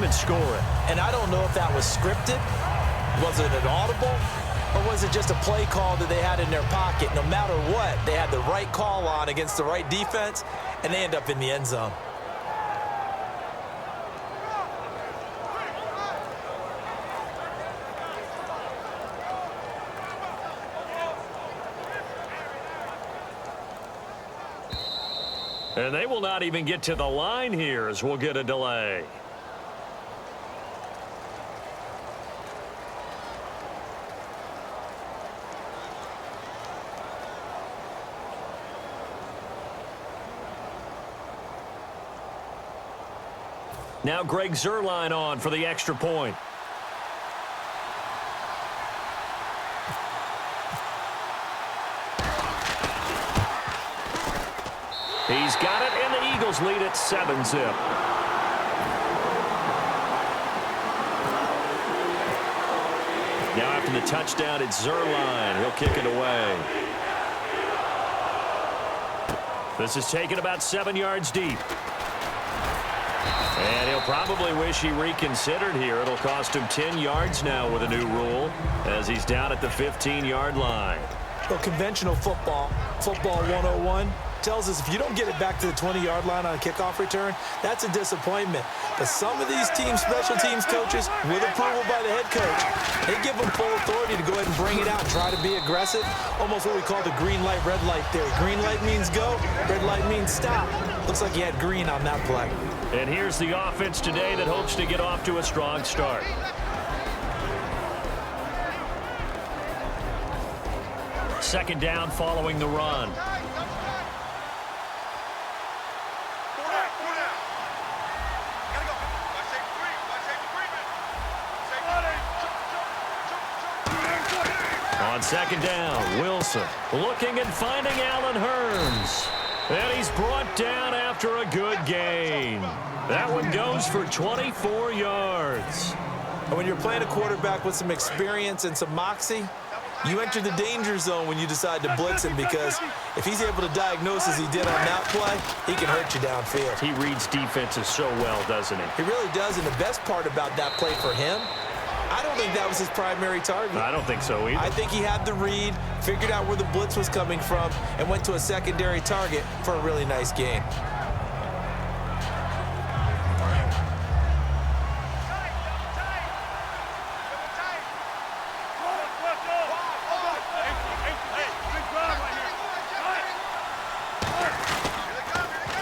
and score it. And I don't know if that was scripted. Was it an audible? Or was it just a play call that they had in their pocket? No matter what, they had the right call on against the right defense, and they end up in the end zone. And they will not even get to the line here as we'll get a delay. Now Greg Zuerlein on for the extra point. He's got it, and the Eagles lead at 7-zip. Now after the touchdown, it's Zuerlein. He'll kick it away. This is taken about 7 yards deep. And he'll probably wish he reconsidered here. It'll cost him 10 yards now with a new rule as he's down at the 15-yard line. Well, conventional football 101, tells us if you don't get it back to the 20-yard line on a kickoff return, that's a disappointment. But some of these teams, special teams coaches, with approval by the head coach, they give them full authority to go ahead and bring it out, try to be aggressive, almost what we call the green light, red light theory. Green light means go, red light means stop. Looks like he had green on that play. And here's the offense today that hopes to get off to a strong start. Second down following the run. On second down, Wilson looking and finding Allen Hurns. And he's brought down after a good gain. That one goes for 24 yards. And when you're playing a quarterback with some experience and some moxie, you enter the danger zone when you decide to blitz him, because if he's able to diagnose as he did on that play, he can hurt you downfield. He reads defenses so well, doesn't he? He really does, and the best part about that play for him, I don't think that was his primary target. I don't think so either. I think he had the read, figured out where the blitz was coming from, and went to a secondary target for a really nice gain.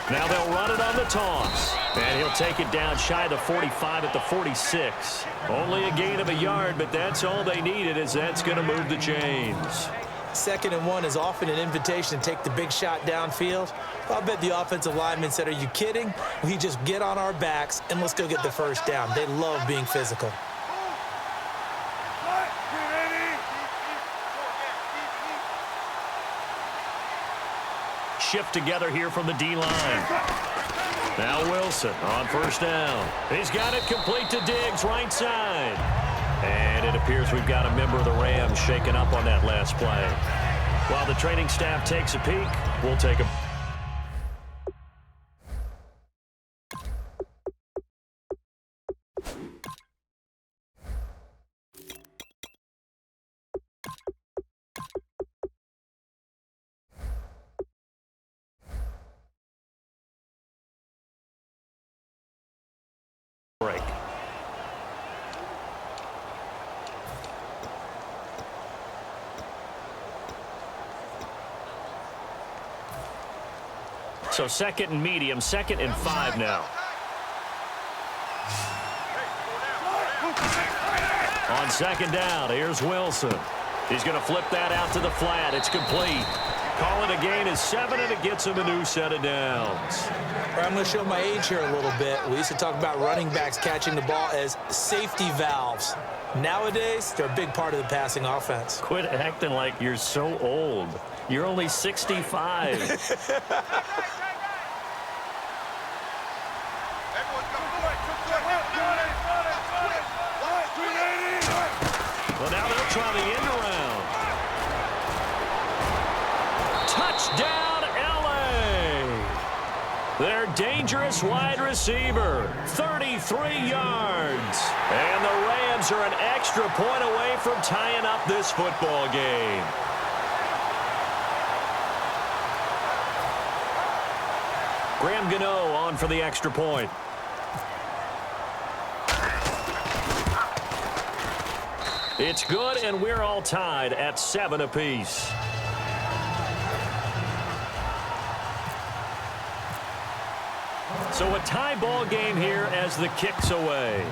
Now they'll run it on the toss. And he'll take it down shy of the 45 at the 46. Only a gain of a yard, but that's all they needed, as that's going to move the chains. 2nd and 1 is often an invitation to take the big shot downfield. I'll bet the offensive lineman said, are you kidding? We just get on our backs and let's go get the first down. They love being physical. Shift together here from the D-line. Now Wilson on first down. He's got it complete to Diggs, right side. And it appears we've got a member of the Rams shaken up on that last play. While the training staff takes a peek, we'll take a... break. So 2nd and medium, 2nd and 5 now. On second down, here's Wilson. He's going to flip that out to the flat. It's complete. Call it a gain of 7, and it gets him a new set of downs. I'm going to show my age here a little bit. We used to talk about running backs catching the ball as safety valves. Nowadays, they're a big part of the passing offense. Quit acting like you're so old. You're only 65. Well, now they'll try the end around. Touchdown, L.A. They're dangerous. dangerous wide receiver. 33 yards. And the Rams are an extra point away from tying up this football game. Graham Gano on for the extra point. It's good, and we're all tied at 7 apiece. So a tie ball game here as the kick's away.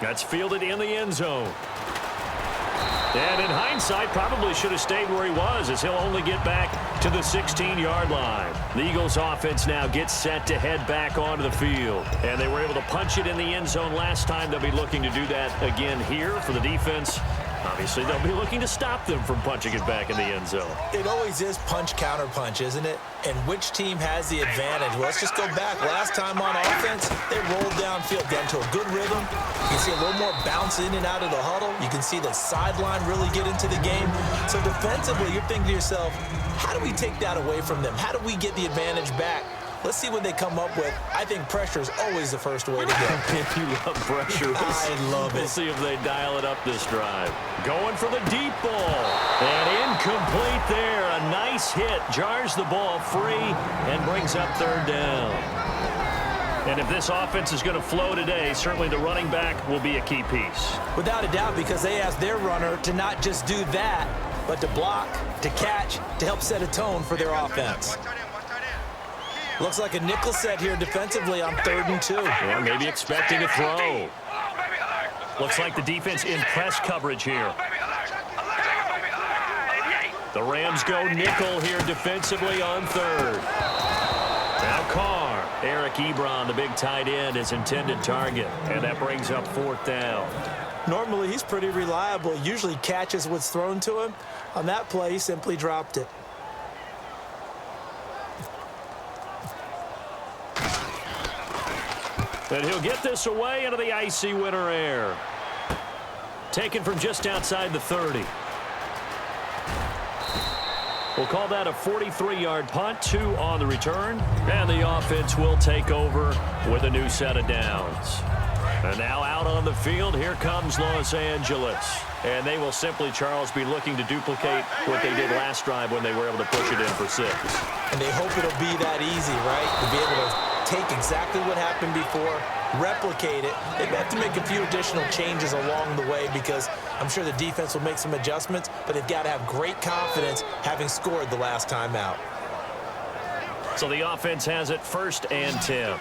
That's fielded in the end zone. And in hindsight, probably should have stayed where he was, as he'll only get back to the 16-yard line. The Eagles offense now gets set to head back onto the field. And they were able to punch it in the end zone last time. They'll be looking to do that again here for the defense. Obviously, they'll be looking to stop them from punching it back in the end zone. It always is punch-counter-punch, isn't it? And which team has the advantage? Well, let's just go back. Last time on offense, they rolled downfield, got into a good rhythm. You can see a little more bounce in and out of the huddle. You can see the sideline really get into the game. So defensively, you're thinking to yourself, how do we take that away from them? How do we get the advantage back? Let's see what they come up with. I think pressure is always the first way to go. You love pressure. I love it. We'll see if they dial it up this drive. Going for the deep ball. And incomplete there. A nice hit. Jars the ball free and brings up third down. And if this offense is going to flow today, certainly the running back will be a key piece. Without a doubt, because they asked their runner to not just do that, but to block, to catch, to help set a tone for their offense. Looks like a nickel set here defensively on 3rd and 2. Yeah, maybe expecting a throw. Looks like the defense in press coverage here. The Rams go nickel here defensively on 3rd. Now Carr. Eric Ebron, the big tight end, is intended target. And that brings up 4th down. Normally, he's pretty reliable. Usually catches what's thrown to him. On that play, he simply dropped it. And he'll get this away into the icy winter air. Taken from just outside the 30. We'll call that a 43-yard punt, 2 on the return. And the offense will take over with a new set of downs. And now out on the field, here comes Los Angeles. And they will simply, Charles, be looking to duplicate what they did last drive when they were able to push it in for 6. And they hope it'll be that easy, right? To be able to take exactly what happened before, replicate it. They have to make a few additional changes along the way because I'm sure the defense will make some adjustments, but they've got to have great confidence having scored the last time out. So the offense has it 1st and 10.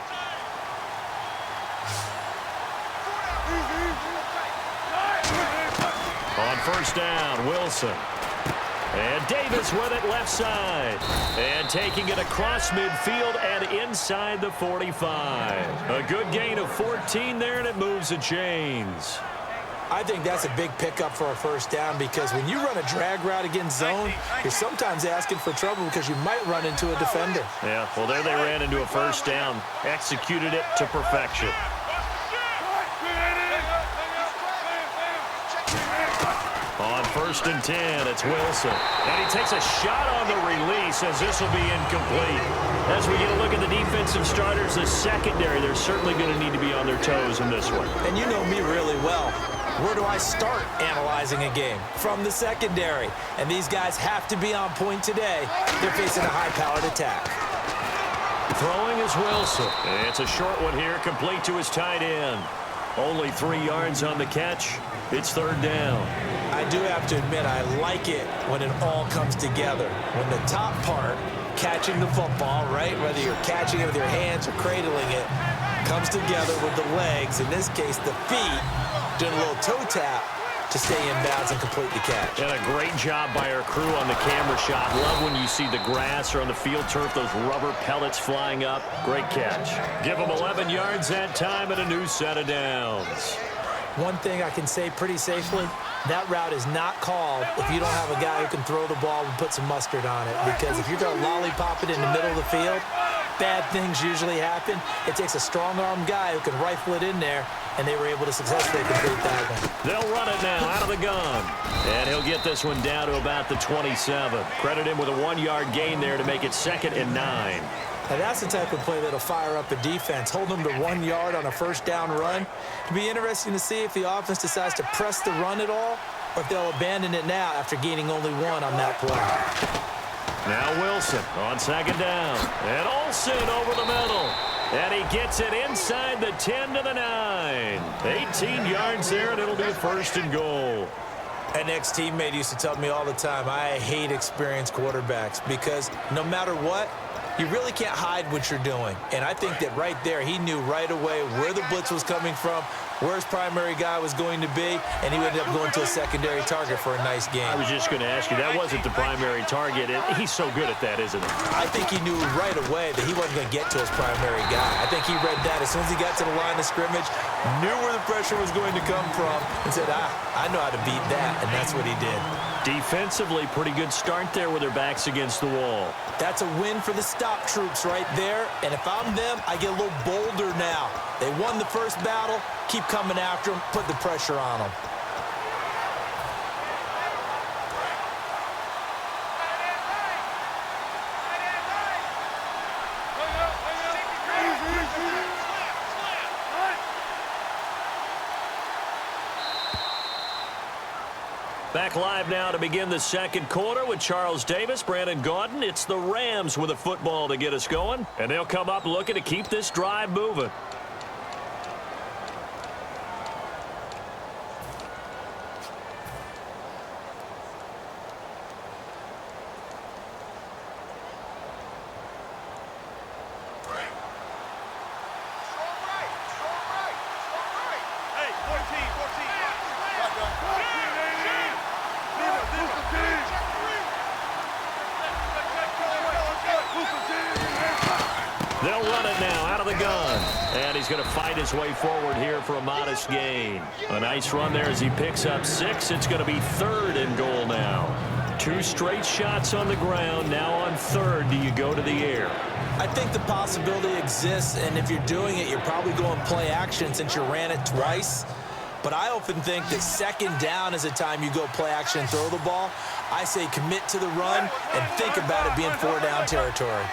On 1st down, Wilson. And Davis with it left side. And taking it across midfield and inside the 45. A good gain of 14 there, and it moves the chains. I think that's a big pickup for a 1st down because when you run a drag route against zone, you're sometimes asking for trouble because you might run into a defender. Yeah, well, there they ran into a 1st down. Executed it to perfection. On 1st and 10, it's Wilson. And he takes a shot on the release as this will be incomplete. As we get a look at the defensive starters, the secondary, they're certainly going to need to be on their toes in this one. And you know me really well. Where do I start analyzing a game? From the secondary. And these guys have to be on point today. They're facing a high-powered attack. Throwing is Wilson. And it's a short one here, complete to his tight end. Only 3 yards on the catch. It's 3rd down. I do have to admit, I like it when it all comes together. When the top part, catching the football, right, whether you're catching it with your hands or cradling it, comes together with the legs, in this case the feet, doing a little toe tap to stay in bounds and complete the catch. And a great job by our crew on the camera shot. Love when you see the grass or on the field turf, those rubber pellets flying up. Great catch. Give them 11 yards that time and a new set of downs. One thing I can say pretty safely, that route is not called if you don't have a guy who can throw the ball and put some mustard on it. Because if you're going to lollipop it in the middle of the field, bad things usually happen. It takes a strong-arm guy who can rifle it in there, and they were able to successfully complete that one. They'll run it now out of the gun. And he'll get this one down to about the 27. Credit him with a 1-yard gain there to make it 2nd and 9. Now that's the type of play that'll fire up a defense. Hold them to 1 yard on a first down run. It'll be interesting to see if the offense decides to press the run at all, or if they'll abandon it now after gaining only 1 on that play. Now Wilson on 2nd down. And Olsen over the middle. And he gets it inside the 10 to the 9. 18 yards there, and it'll be a 1st and goal. An ex-teammate used to tell me all the time, I hate experienced quarterbacks because no matter what, you really can't hide what you're doing. And I think that right there, he knew right away where the blitz was coming from, where his primary guy was going to be, and he ended up going to a secondary target for a nice game. I was just going to ask you, that wasn't the primary target. He's so good at that, isn't he? I think he knew right away that he wasn't going to get to his primary guy. I think he read that as soon as he got to the line of scrimmage, knew where the pressure was going to come from, and said, I know how to beat that, and that's what he did. Defensively, pretty good start there with their backs against the wall. That's a win for the stop troops right there, and if I'm them, I get a little bolder now. They won the first battle, keep coming after them, put the pressure on them. Back live now to begin the 2nd quarter with Charles Davis, Brandon Gaudin. It's the Rams with a football to get us going, and they'll come up looking to keep this drive moving. They'll run it now out of the gun. And he's going to fight his way forward here for a modest gain. A nice run there as he picks up 6. It's going to be 3rd and goal now. 2 straight shots on the ground. Now on 3rd, do you go to the air? I think the possibility exists, and if you're doing it, you're probably going play action since you ran it twice. But I often think that 2nd down is a time you go play action and throw the ball. I say commit to the run and think about it being 4-down territory.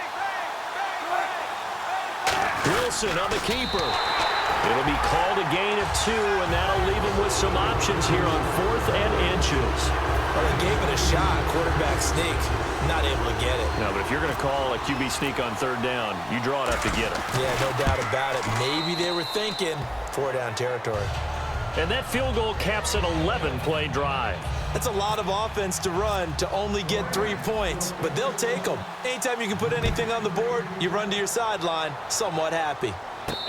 Wilson on the keeper. It'll be called a gain of 2, and that'll leave him with some options here on 4th and inches. Well, they gave it a shot, quarterback sneak. Not able to get it. No, but if you're going to call a QB sneak on 3rd down, you draw it up to get it. Yeah, no doubt about it. Maybe they were thinking 4-down territory. And that field goal caps an 11-play drive. That's a lot of offense to run to only get 3 points, but they'll take them. Anytime you can put anything on the board, you run to your sideline, somewhat happy.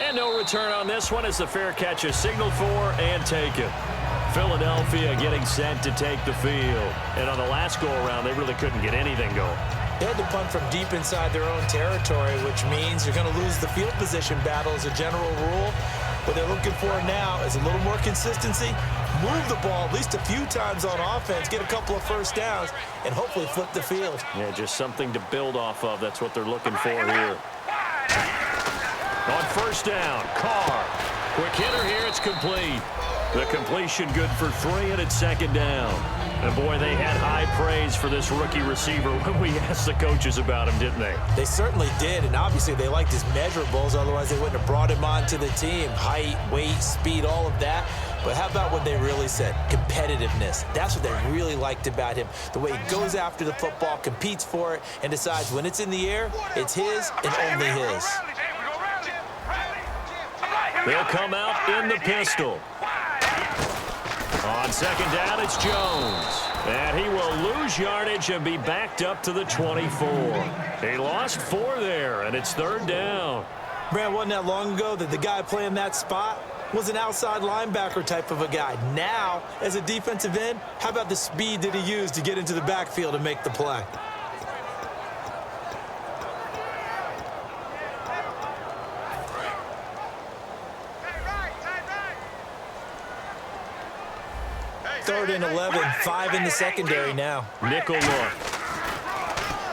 And no return on this one as the fair catch is signaled for and taken. Philadelphia getting set to take the field. And on the last go-around, they really couldn't get anything going. They had to punt from deep inside their own territory, which means you're going to lose the field position battle as a general rule. What they're looking for now is a little more consistency, move the ball at least a few times on offense, get a couple of first downs, and hopefully flip the field. Yeah, just something to build off of. That's what they're looking for here. On 1st down, Carr. Quick hitter here, it's complete. The completion good for 3, and it's 2nd down. And boy, they had high praise for this rookie receiver when we asked the coaches about him, didn't they? They certainly did, and obviously they liked his measurables, otherwise they wouldn't have brought him onto the team. Height, weight, speed, all of that. But how about what they really said? Competitiveness. That's what they really liked about him. The way he goes after the football, competes for it, and decides when it's in the air, it's his and only his. They'll come out in the pistol. On 2nd down, it's Jones. And he will lose yardage and be backed up to the 24. He lost 4 there, and it's 3rd down. Brad, wasn't that long ago that the guy playing that spot was an outside linebacker type of a guy. Now, as a defensive end, how about the speed that he used to get into the backfield and make the play? Third and 11, 5 in the secondary now. Nickel look.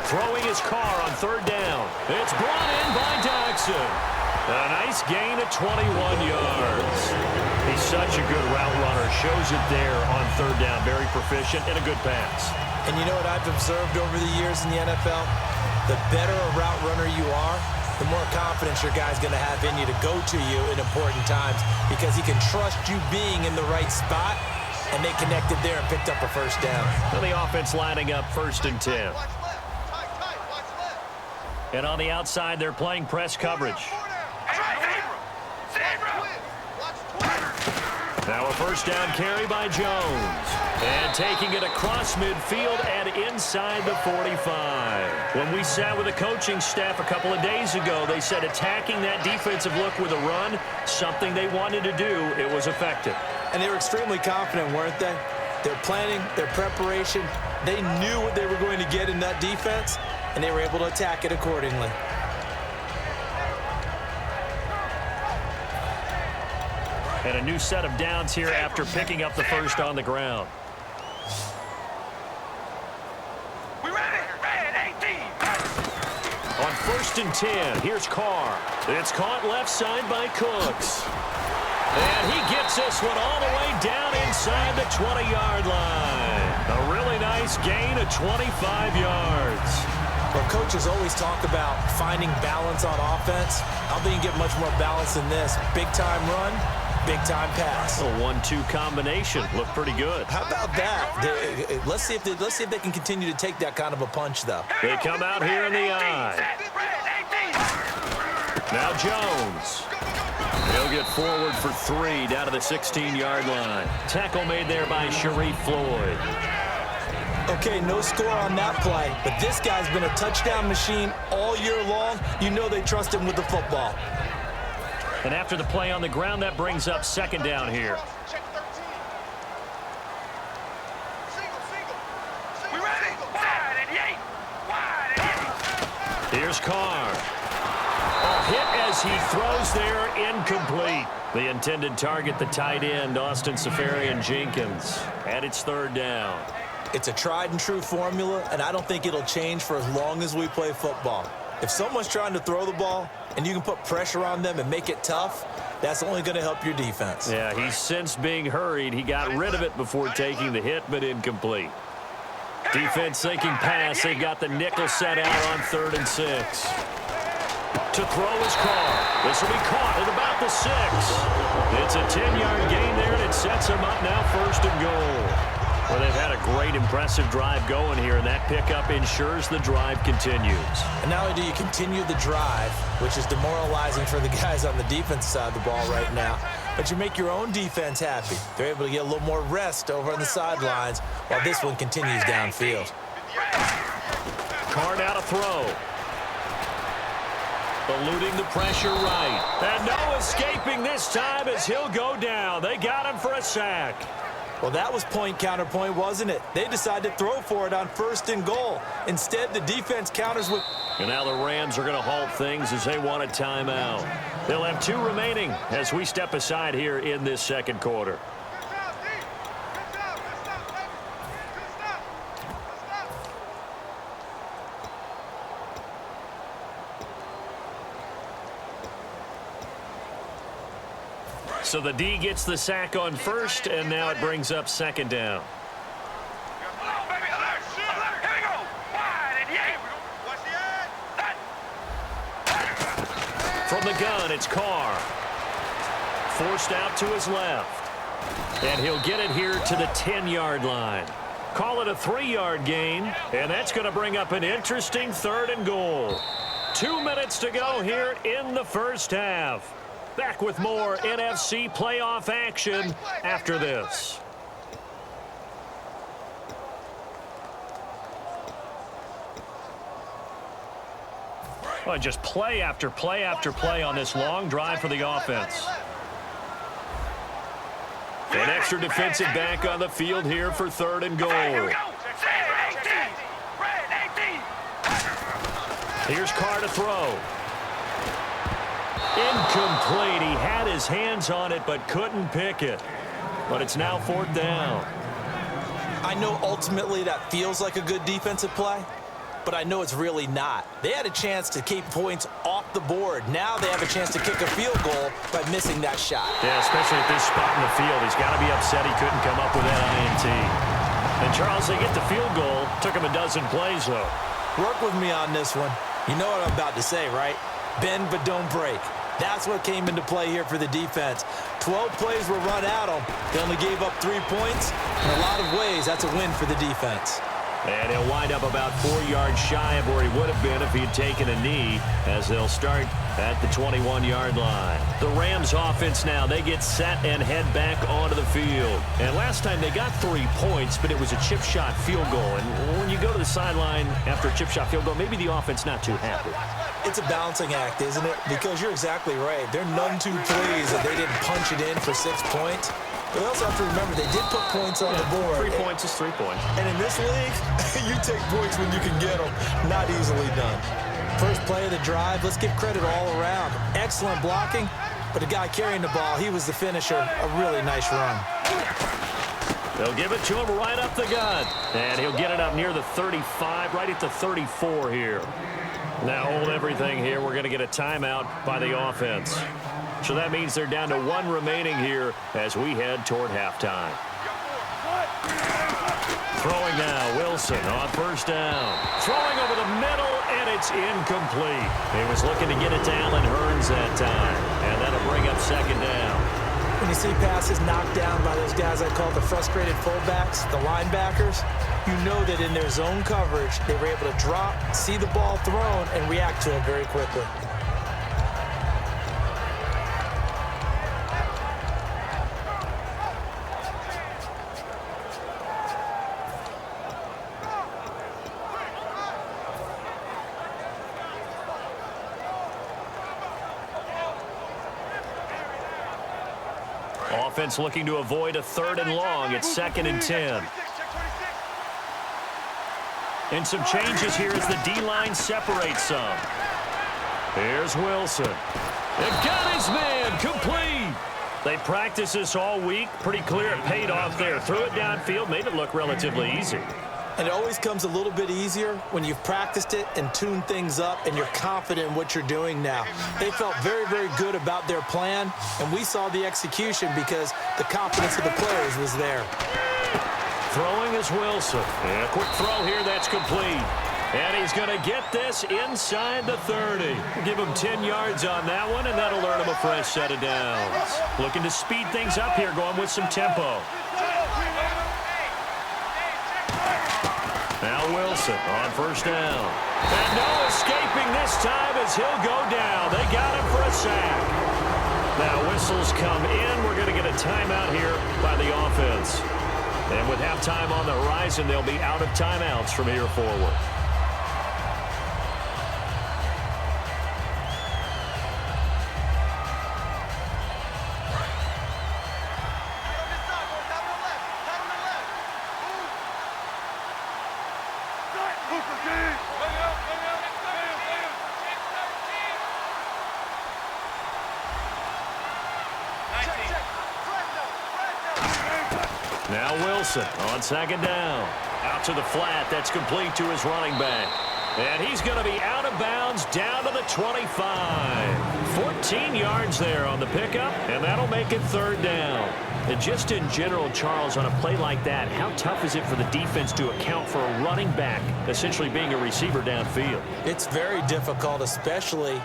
Throwing his car on third down. It's brought in by Jackson. A nice gain of 21 yards. He's such a good route runner. Shows it there on third down. Very proficient and a good pass. And you know what I've observed over the years in the NFL? The better a route runner you are, the more confidence your guy's going to have in you to go to you in important times because he can trust you being in the right spot, and they connected there and picked up a first down. And the offense lining up 1st and 10. And on the outside, they're playing press coverage. Now a first down carry by Jones. And taking it across midfield and inside the 45. When we sat with the coaching staff a couple of days ago, they said attacking that defensive look with a run, something they wanted to do, it was effective. And they were extremely confident, weren't they? Their planning, their preparation, they knew what they were going to get in that defense, and they were able to attack it accordingly. And a new set of downs here after picking up the first on the ground. On 1st and 10, here's Carr. It's caught left side by Cooks. And he gets this one all the way down inside the 20-yard line. A really nice gain of 25 yards. Well, coaches always talk about finding balance on offense. I don't think you can get much more balance than this. Big-time run, big-time pass. A 1-2 combination. Looked pretty good. How about that? Let's see if they can continue to take that kind of a punch, though. They come out here in the eye. Now Jones. He'll get forward for 3 down to the 16-yard line. Tackle made there by Sharif Floyd. Okay, no score on that play, but this guy's been a touchdown machine all year long. You know they trust him with the football. And after the play on the ground, that brings up 2nd down here. Here's Carr. A hit as he throws there, incomplete. The intended target, the tight end, Austin Safarian-Jenkins. And it's 3rd down. It's a tried-and-true formula, and I don't think it'll change for as long as we play football. If someone's trying to throw the ball and you can put pressure on them and make it tough, that's only going to help your defense. Yeah, he's sensed being hurried. He got rid of it before taking the hit, but incomplete. Defense thinking pass. They've got the nickel set out on 3rd and 6. To throw his Carr. This will be caught at about the 6. It's a 10-yard gain there, and it sets him up now 1st and goal. Well, they've had a great, impressive drive going here, and that pickup ensures the drive continues. And not only do you continue the drive, which is demoralizing for the guys on the defense side of the ball right now, but you make your own defense happy. They're able to get a little more rest over on the sidelines while this one continues downfield. Carr now to throw. Eluding the pressure right. And no escaping this time as he'll go down. They got him for a sack. Well, that was point-counterpoint, wasn't it? They decided to throw for it on 1st and goal. Instead, the defense counters with... And now the Rams are going to halt things as they want a timeout. They'll have 2 remaining as we step aside here in this 2nd quarter. So the D gets the sack on 1st, and now it brings up 2nd down. From the gun, it's Carr. Forced out to his left. And he'll get it here to the 10-yard line. Call it a 3-yard gain, and that's going to bring up an interesting 3rd and goal. 2 minutes to go here in the 1st half. Back with more NFC playoff action after this. Well, just play after play after play on this long drive for the offense. An extra defensive back on the field here for 3rd and goal. Here's Carr to throw. Incomplete. He had his hands on it but couldn't pick it. But it's now 4th down. I know ultimately that feels like a good defensive play, but I know it's really not. They had a chance to keep points off the board. Now they have a chance to kick a field goal by missing that shot. Yeah, especially at this spot in the field. He's got to be upset he couldn't come up with that INT. And, Charles, they get the field goal. Took him a dozen plays, though. Work with me on this one. You know what I'm about to say, right? Bend but don't break. That's what came into play here for the defense. 12 plays were run at them. They only gave up 3 points. In a lot of ways, that's a win for the defense. And he'll wind up about 4 yards shy of where he would have been if he had taken a knee, as they'll start at the 21-yard line. The Rams offense now, they get set and head back onto the field. And last time they got 3 points, but it was a chip shot field goal. And when you go to the sideline after a chip shot field goal, maybe the offense not too happy. It's a balancing act, isn't it? Because you're exactly right. There are none too pleased that they didn't punch it in for 6 points. But they also have to remember they did put points on the board. 3 points is 3 points. And in this league, you take points when you can get them. Not easily done. First play of the drive, let's give credit all around. Excellent blocking, but the guy carrying the ball, he was the finisher. A really nice run. They'll give it to him right up the gut. And he'll get it up near the 35, right at the 34 here. Now hold everything here. We're going to get a timeout by the offense. So that means they're down to 1 remaining here as we head toward halftime. Throwing now, Wilson on first down. Throwing over the middle, and it's incomplete. He was looking to get it to Allen Hurns that time, and that'll bring up second down. When you see passes knocked down by those guys I call the frustrated fullbacks, the linebackers, you know that in their zone coverage, they were able to drop, see the ball thrown, and react to it very quickly. Offense looking to avoid a 3rd and long. It's 2nd and 10. And some changes here as the D-line separates some. Here's Wilson. They got his man complete. They practiced this all week. Pretty clear it paid off there. Threw it downfield, made it look relatively easy. And it always comes a little bit easier when you've practiced it and tuned things up and you're confident in what you're doing now. They felt very, very good about their plan, and we saw the execution because the confidence of the players was there. Throwing is Wilson. And a quick throw here, that's complete. And he's going to get this inside the 30. Give him 10 yards on that one, and that'll earn him a fresh set of downs. Looking to speed things up here, going with some tempo. Now Wilson on first down. And no escaping this time as he'll go down. They got him for a sack. Now whistles come in. We're going to get a timeout here by the offense. And with halftime on the horizon, they'll be out of timeouts from here forward. Now Wilson on second down. Out to the flat. That's complete to his running back. And he's going to be out of bounds down to the 25. 14 yards there on the pickup, and that'll make it 3rd down. And just in general, Charles, on a play like that, how tough is it for the defense to account for a running back essentially being a receiver downfield? It's very difficult, especially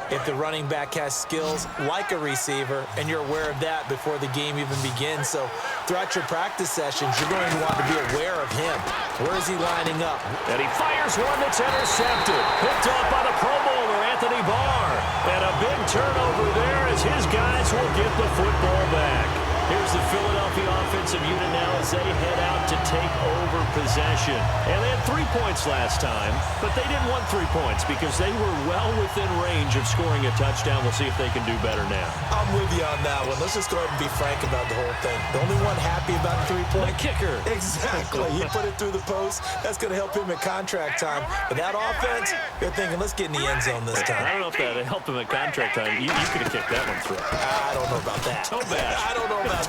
if the running back has skills like a receiver, and you're aware of that before the game even begins. So throughout your practice sessions, you're going to want to be aware of him. Where is he lining up? And he fires one that's intercepted. Picked off by the Pro Bowler, Anthony Barr. And a big turnover there as his guys will get the football back. Here's the Philadelphia offensive unit now as they head out to take over possession. And they had 3 points last time, but they didn't want 3 points because they were well within range of scoring a touchdown. We'll see if they can do better now. I'm with you on that one. Let's just go ahead and be frank about the whole thing. The only one happy about the 3-point? The kicker. Exactly. He put it through the post. That's going to help him at contract time. But that offense, they're thinking, let's get in the end zone this time. I don't know if that helped him at contract time. You could have kicked that one through. I don't know about that. Toe bash. I don't know about that.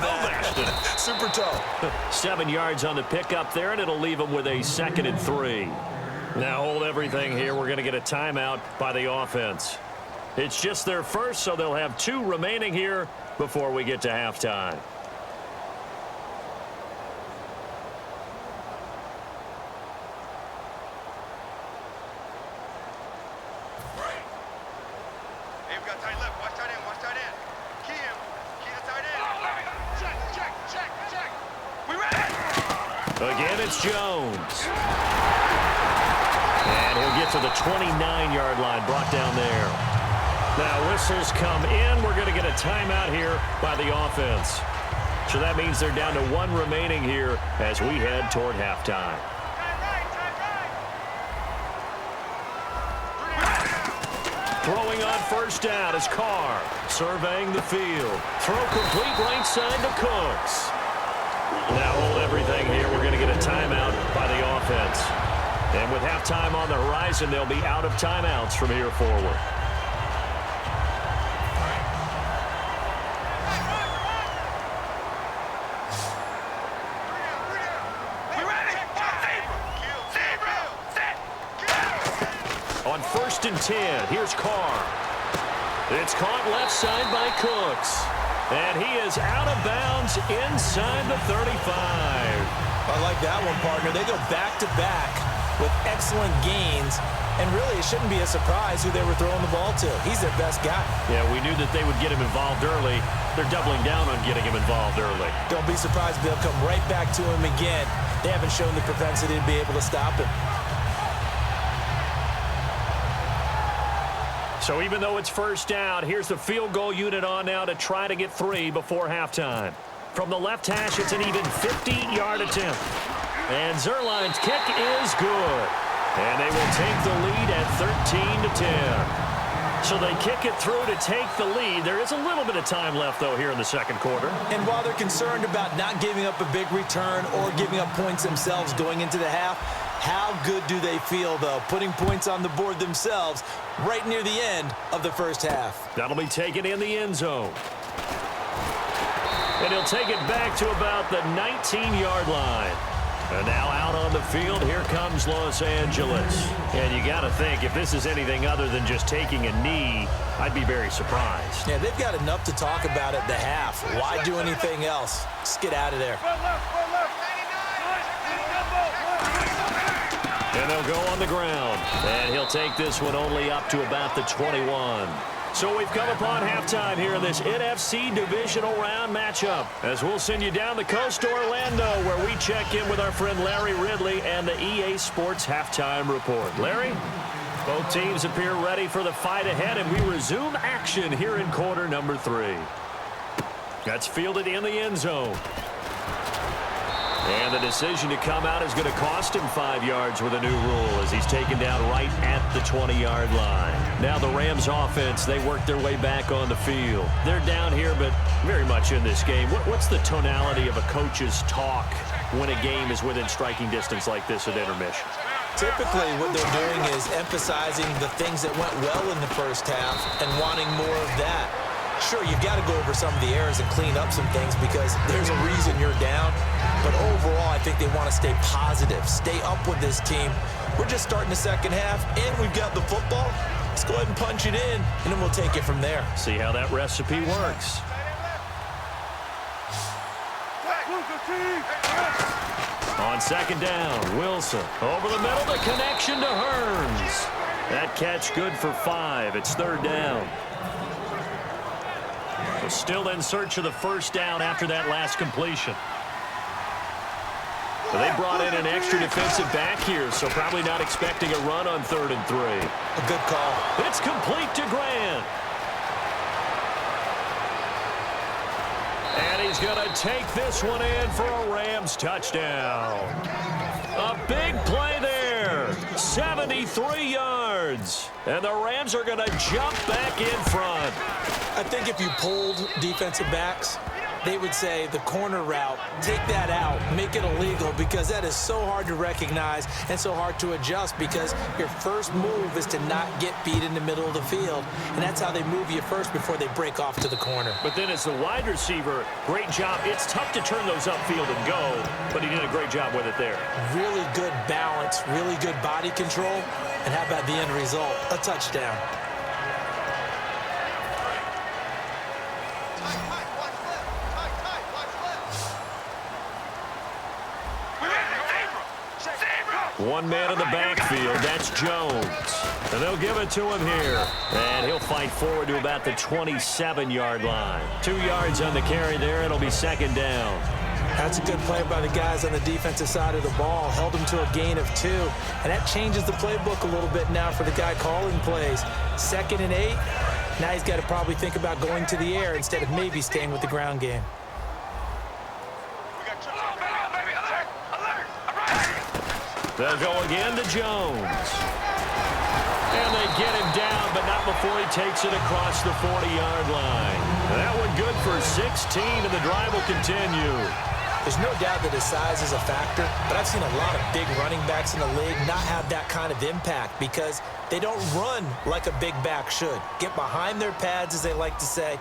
Super toe. 7 yards on the pickup there, and it'll leave him with a 2nd and 3. Now hold everything here. We're going to get a timeout by the offense. It's just their first, so they'll have 2 remaining here before we get to halftime. Again, it's Jones. And he'll get to the 29-yard line, brought down there. Now whistles come in. We're going to get a timeout here by the offense. So that means they're down to 1 remaining here as we head toward halftime. Throwing on first down is Carr. Surveying the field. Throw complete right side to Cooks. Now hold everything here. We're going to get a timeout by the offense. And with halftime on the horizon, they'll be out of timeouts from here forward. On 1st and 10, here's Carr. It's caught left side by Cooks. And he is out of bounds inside the 35. I like that one, partner. They go back-to-back with excellent gains. And really, it shouldn't be a surprise who they were throwing the ball to. He's their best guy. Yeah, we knew that they would get him involved early. They're doubling down on getting him involved early. Don't be surprised if they'll come right back to him again. They haven't shown the propensity to be able to stop him. So even though it's first down, here's the field goal unit on now to try to get 3 before halftime. From the left hash, it's an even 50-yard attempt. And Zerline's kick is good. And they will take the lead at 13-10. So they kick it through to take the lead. There is a little bit of time left, though, here in the second quarter. And while they're concerned about not giving up a big return or giving up points themselves going into the half, how good do they feel, though, putting points on the board themselves right near the end of the first half? That'll be taken in the end zone. And he'll take it back to about the 19-yard line. And now out on the field, here comes Los Angeles. And you got to think, if this is anything other than just taking a knee, I'd be very surprised. Yeah, they've got enough to talk about at the half. Why do anything else? Just get out of there. And they'll go on the ground. And he'll take this one only up to about the 21. So we've come upon halftime here in this NFC divisional round matchup, as we'll send you down the coast to Orlando, where we check in with our friend Larry Ridley and the EA Sports Halftime Report. Larry? Both teams appear ready for the fight ahead, and we resume action here in quarter number 3. That's fielded in the end zone. And the decision to come out is going to cost him 5 yards with a new rule as he's taken down right at the 20-yard line. Now the Rams offense, they work their way back on the field. They're down here, but very much in this game. What's the tonality of a coach's talk when a game is within striking distance like this at intermission? Typically, what they're doing is emphasizing the things that went well in the first half and wanting more of that. Sure, you've got to go over some of the errors and clean up some things because there's a reason you're down. But overall, I think they want to stay positive, stay up with this team. We're just starting the second half, and we've got the football. Let's go ahead and punch it in, and then we'll take it from there. See how that recipe works. On second down, Wilson. Over the middle, the connection to Hearns. That catch good for 5. It's third down. Still in search of the first down after that last completion. They brought in an extra defensive back here, so probably not expecting a run on 3rd and 3. A good call. It's complete to Grant. And he's going to take this one in for a Rams touchdown. A big play there. 73 yards. And the Rams are going to jump back in front. I think if you pulled defensive backs, they would say the corner route, take that out, make it illegal, because that is so hard to recognize and so hard to adjust, because your first move is to not get beat in the middle of the field, and that's how they move you first before they break off to the corner. But then as the wide receiver, great job. It's tough to turn those upfield and go, but he did a great job with it there. Really good balance, really good body control, and how about the end result? A touchdown. One man in the backfield, that's Jones. And they'll give it to him here. And he'll fight forward to about the 27-yard line. 2 yards on the carry there. It'll be second down. That's a good play by the guys on the defensive side of the ball. Held him to a gain of 2. And that changes the playbook a little bit now for the guy calling plays. 2nd and 8. Now he's got to probably think about going to the air instead of maybe staying with the ground game. They'll go again to Jones. And they get him down, but not before he takes it across the 40-yard line. That one good for 16, and the drive will continue. There's no doubt that his size is a factor, but I've seen a lot of big running backs in the league not have that kind of impact because they don't run like a big back should. Get behind their pads, as they like to say,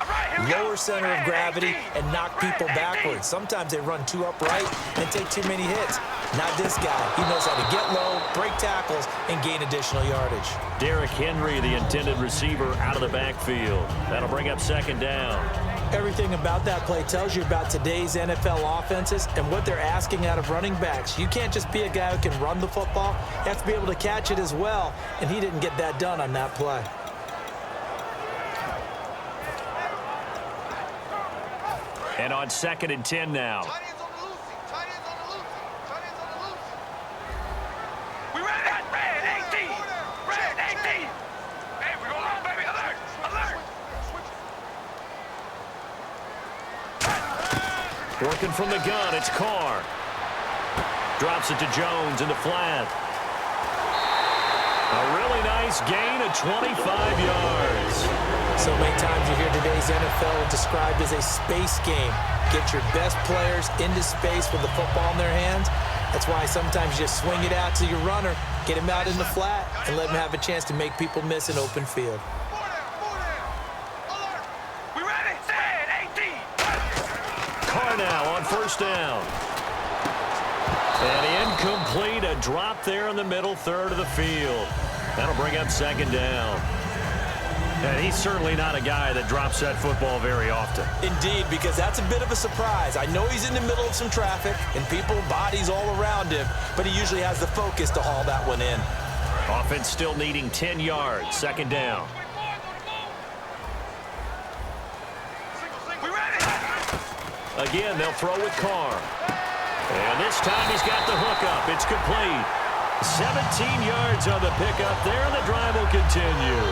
lower center of gravity, and knock people backwards. Sometimes they run too upright and take too many hits. Not this guy. He knows how to get low, break tackles, and gain additional yardage. Derrick Henry, the intended receiver, out of the backfield. That'll bring up second down. Everything about that play tells you about today's NFL offenses and what they're asking out of running backs. You can't just be a guy who can run the football. You have to be able to catch it as well, and he didn't get that done on that play. And on 2nd and 10 now. Working from the gun, it's Carr. Drops it to Jones in the flat. A really nice gain of 25 yards. So many times you hear today's NFL described as a space game. Get your best players into space with the football in their hands. That's why sometimes you just swing it out to your runner, get him out in the flat, and let him have a chance to make people miss an open field. Now on first down. And incomplete, a drop there in the middle third of the field. That'll bring up second down. And he's certainly not a guy that drops that football very often. Indeed, because that's a bit of a surprise. I know he's in the middle of some traffic and people, bodies all around him, but he usually has the focus to haul that one in. Offense still needing 10 yards, second down. Again, they'll throw with Carr. And this time he's got the hook up. It's complete. 17 yards on the pickup there, and the drive will continue.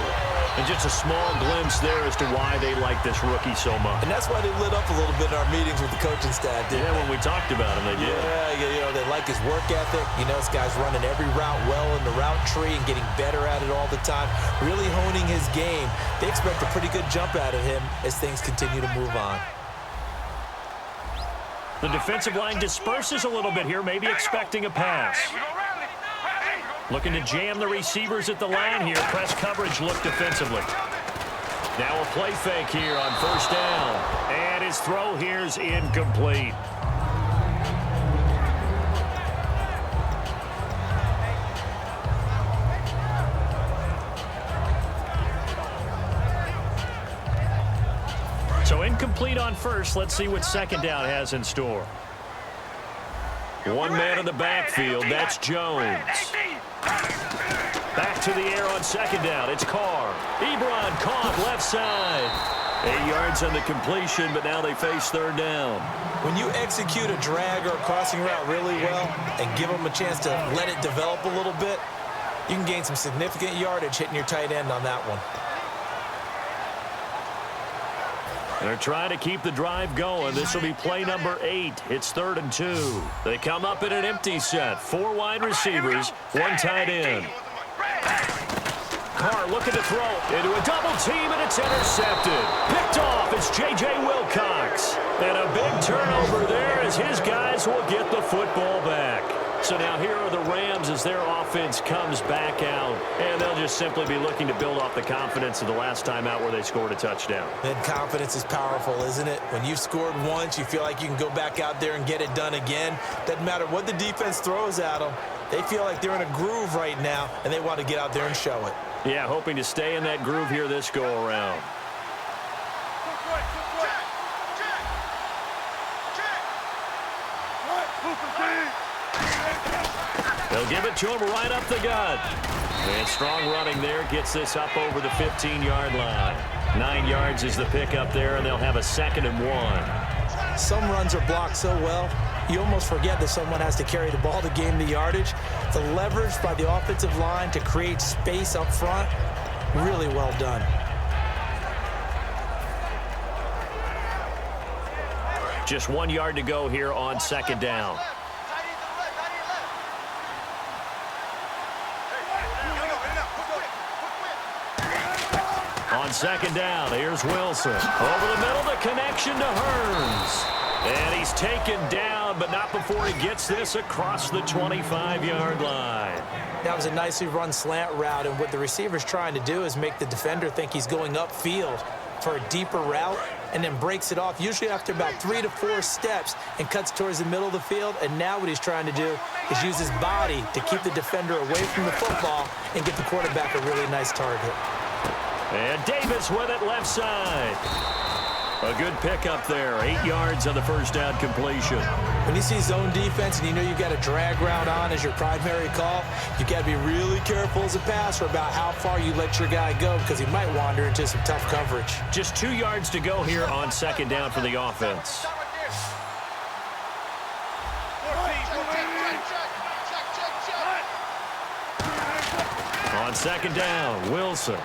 And just a small glimpse there as to why they like this rookie so much. And that's why they lit up a little bit in our meetings with the coaching staff, didn't they? When we talked about him, they did. Yeah, you know, they like his work ethic. You know, this guy's running every route well in the route tree and getting better at it all the time, really honing his game. They expect a pretty good jump out of him as things continue to move on. The defensive line disperses a little bit here, maybe expecting a pass. Looking to jam the receivers at the line here. Press coverage look defensively. Now a play fake here on first down. And his throw here is incomplete. So incomplete on first. Let's see what second down has in store. One man in the backfield. That's Jones. Back to the air on second down. It's Carr. Ebron caught left side. 8 yards on the completion, but now they face third down. When you execute a drag or a crossing route really well and give them a chance to let it develop a little bit, you can gain some significant yardage hitting your tight end on that one. They're trying to keep the drive going. This will be play number 8. It's 3rd and 2. They come up in an empty set. 4 wide receivers, 1 tight end. Carr looking to throw into a double team, and it's intercepted. Picked off. It's J.J. Wilcox. And a big turnover there as his guys will get the football back. So now here are the Rams as their offense comes back out. And they'll just simply be looking to build off the confidence of the last time out where they scored a touchdown. And confidence is powerful, isn't it? When you've scored once, you feel like you can go back out there and get it done again. Doesn't matter what the defense throws at them. They feel like they're in a groove right now, and they want to get out there and show it. Yeah, hoping to stay in that groove here this go-around. They'll give it to him right up the gut. And strong running there gets this up over the 15-yard line. 9 yards is the pickup there, and they'll have a 2nd and 1. Some runs are blocked so well, you almost forget that someone has to carry the ball to gain the yardage. The leverage by the offensive line to create space up front, really well done. Just 1 yard to go here on 2nd down. On 2nd down, here's Wilson. Over the middle, the connection to Hearns. And he's taken down, but not before he gets this across the 25-yard line. That was a nicely run slant route, and what the receiver's trying to do is make the defender think he's going upfield for a deeper route, and then breaks it off, usually after about 3 to 4 steps, and cuts towards the middle of the field. And now what he's trying to do is use his body to keep the defender away from the football and get the quarterback a really nice target. And Davis with it left side. A good pickup there. 8 yards on the first down completion. When you see zone defense and you know you've got a drag route on as your primary call, you've got to be really careful as a passer about how far you let your guy go, because he might wander into some tough coverage. Just 2 yards to go here on 2nd down for the offense. On 2nd down, Wilson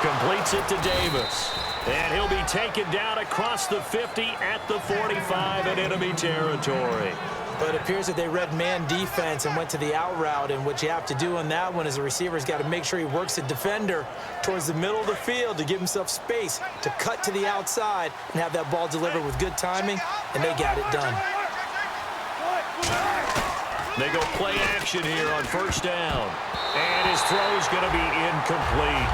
completes it to Davis. And he'll be taken down across the 50 at the 45 in enemy territory. But it appears that they read man defense and went to the out route. And what you have to do on that one is the receiver's got to make sure he works the defender towards the middle of the field to give himself space to cut to the outside and have that ball delivered with good timing. And they got it done. They go play action here on 1st down. And his throw's going to be incomplete.